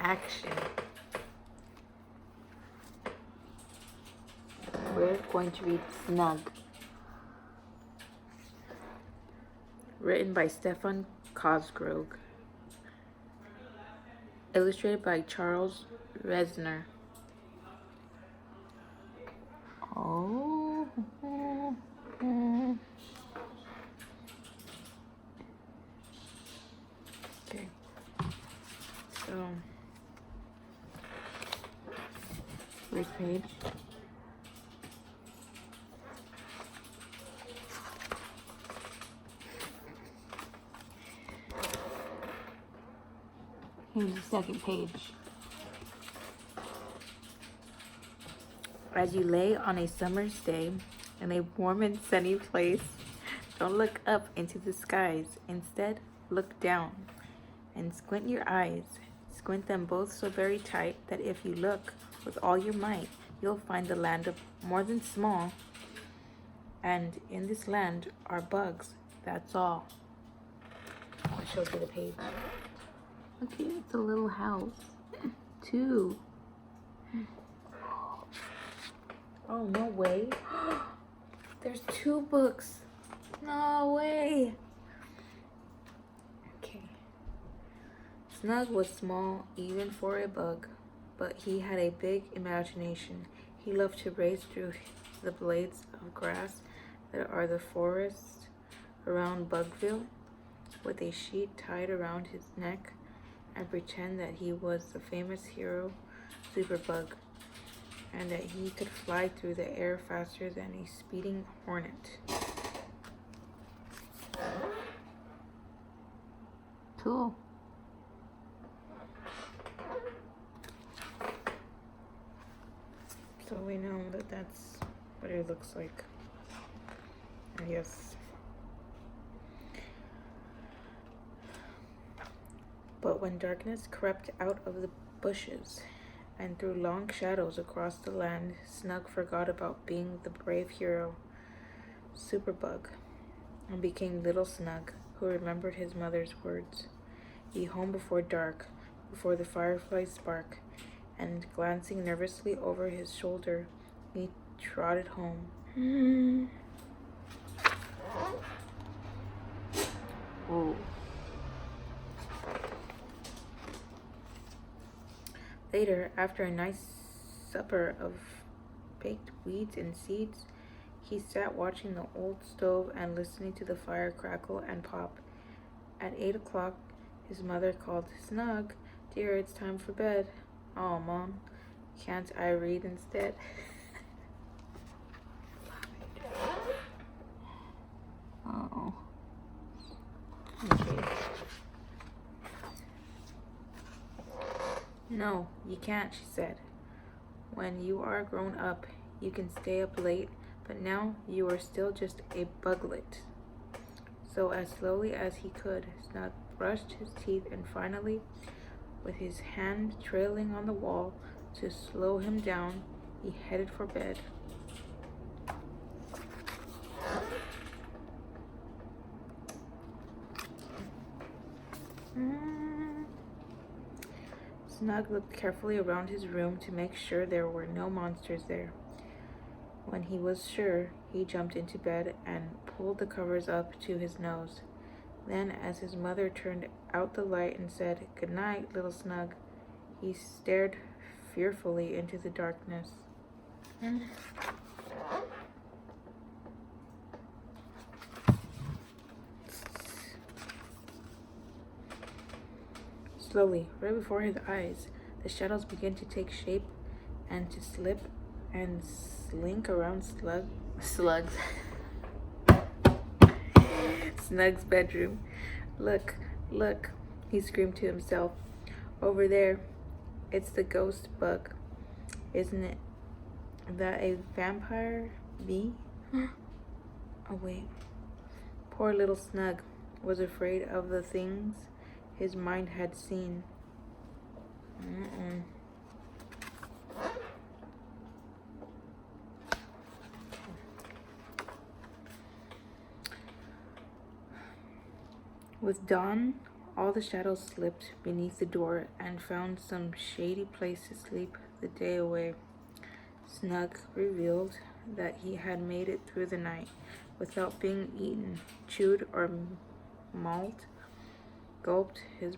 action. We're going to read Snug. Written by Stefan Cosgrove. Illustrated by Charles Resner. Oh. Okay. So, first page. Here's the second page. As you lay on a summer's day in a warm and sunny place, don't look up into the skies. Instead, look down and squint your eyes. Squint them both so very tight that if you look with all your might, you'll find the land of more than small. And in this land are bugs, that's all. I'll show you the page. Okay, it's a little house. 2. Oh, no way. There's 2 books. No way. Okay. Snug was small, even for a bug, but he had a big imagination. He loved to race through the blades of grass that are the forests around Bugville with a sheet tied around his neck and pretend that he was the famous hero Superbug and that he could fly through the air faster than a speeding hornet. Cool. So we know that that's what it looks like, I guess. But when darkness crept out of the bushes and threw long shadows across the land, Snug forgot about being the brave hero, Superbug, and became Little Snug, who remembered his mother's words. Be home before dark, before the fireflies spark, and glancing nervously over his shoulder, he trotted home. Oh. Later, after a nice supper of baked weeds and seeds, he sat watching the old stove and listening to the fire crackle and pop. At 8 o'clock, his mother called, Snug, dear, it's time for bed. Oh, Mom, can't I read instead? Oh. Okay. No, you can't, she said. When you are grown up, you can stay up late, but now you are still just a buglet. So as slowly as he could, Snug brushed his teeth and finally, with his hand trailing on the wall to slow him down, he headed for bed. Snug looked carefully around his room to make sure there were no monsters there. When he was sure, he jumped into bed and pulled the covers up to his nose. Then, as his mother turned out the light and said, Good night, Little Snug, he stared fearfully into the darkness. Slowly, right before his eyes, the shadows began to take shape and to slip and slink around Snug's bedroom. Look, look, he screamed to himself. Over there, it's the ghost bug. Isn't it? That a vampire bee? Oh, wait. Poor little Snug was afraid of the things his mind had seen. With dawn All the shadows slipped beneath the door and found some shady place to sleep the day away. Snug revealed that he had made it through the night without being eaten, chewed, or mauled. Gulped his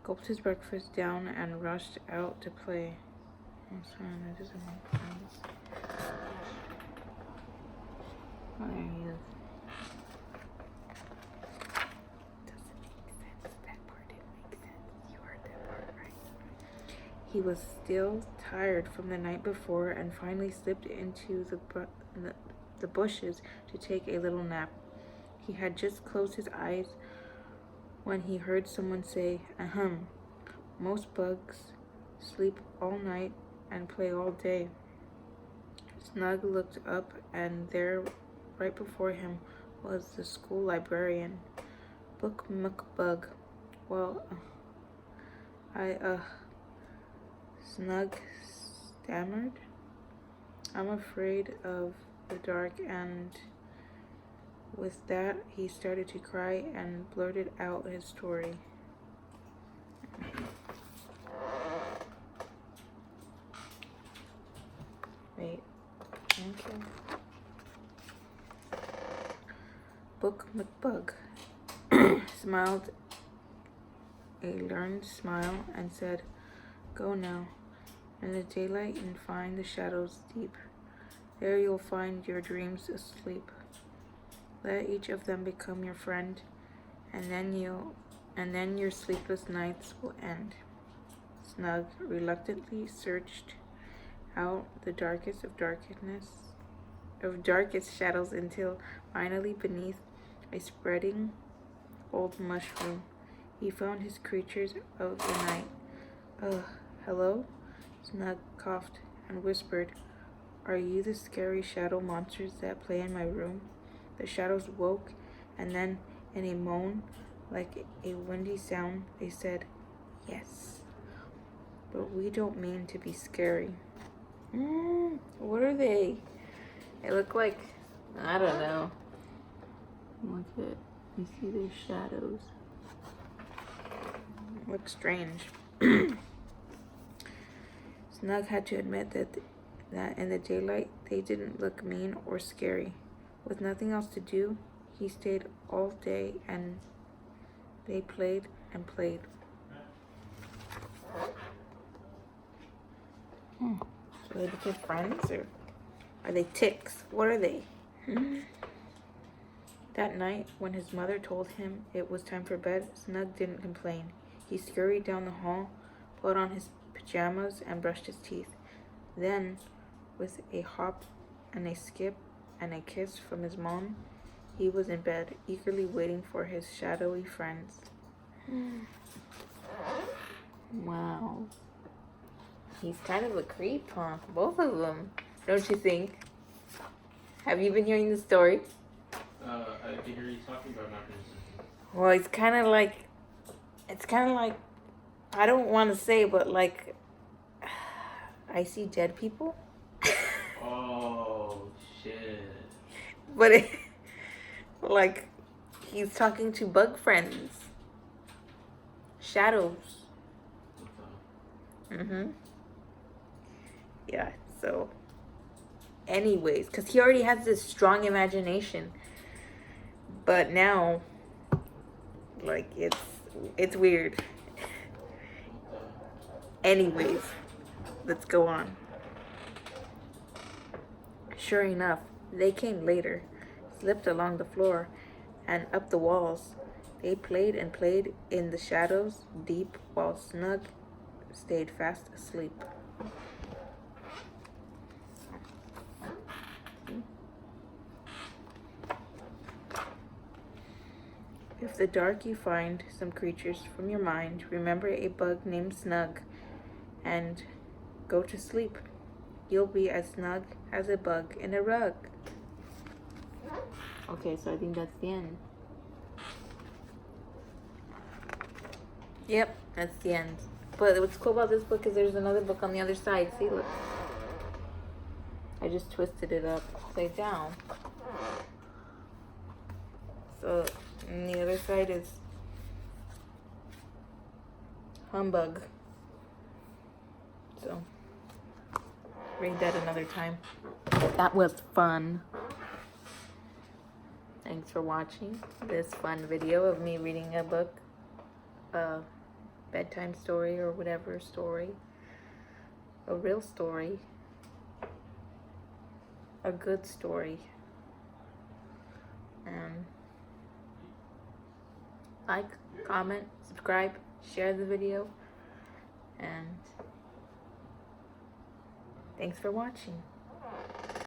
gulped his breakfast down and rushed out to play. I'm sorry, that doesn't make sense. Oh, there he is. Doesn't make sense. That part didn't make sense. You heard that part, right? He was still tired from the night before and finally slipped into the bushes to take a little nap. He had just closed his eyes when he heard someone say, "Ahem, most bugs sleep all night and play all day." Snug looked up, and there, right before him, was the school librarian. "Book McBug. Well, Snug stammered. "I'm afraid of the dark," and with that, he started to cry and blurted out his story. Wait. Okay. Book McBug smiled a learned smile and said, "Go now in the daylight and find the shadows deep. There you'll find your dreams asleep. Let each of them become your friend, and then your sleepless nights will end." Snug reluctantly searched out the darkest of darkest shadows until finally, beneath a spreading old mushroom, he found his creatures of the night. Hello?" Snug coughed and whispered, "Are you the scary shadow monsters that play in my room?" The shadows woke, and then, in a moan like a windy sound, they said, "Yes, but we don't mean to be scary." What are they? They look like, I don't know. Look at, you see their shadows. Look strange. Snug had to admit that in the daylight they didn't look mean or scary. With nothing else to do, he stayed all day and they played and played. So they became friends, or are they ticks? What are they? That night, when his mother told him it was time for bed, Snug didn't complain. He scurried down the hall, put on his pajamas, and brushed his teeth. Then, with a hop and a skip and a kiss from his mom, he was in bed, eagerly waiting for his shadowy friends. Wow. He's kind of a creep, huh? Both of them. Don't you think? Have you been hearing the story? I can hear you talking about not consistent. Well, it's kind of like, I don't want to say, but like, I see dead people. Oh, shit. But like, he's talking to bug friends. Shadows. Yeah, so anyways, because he already has this strong imagination. But now, like, it's weird. Anyways, let's go on. Sure enough, they came later, slipped along the floor and up the walls. They played and played in the shadows deep while Snug stayed fast asleep. If the dark you find some creatures from your mind, remember a bug named Snug and go to sleep. You'll be as snug as a bug in a rug. Okay, so I think that's the end. Yep, that's the end. But what's cool about this book is there's another book on the other side. See, look. I just twisted it upside down. So And the other side is humbug. So, read that another time. That was fun. Thanks for watching this fun video of me reading a book, a bedtime story or whatever story, a real story, a good story. And like, comment, subscribe, share the video, and thanks for watching.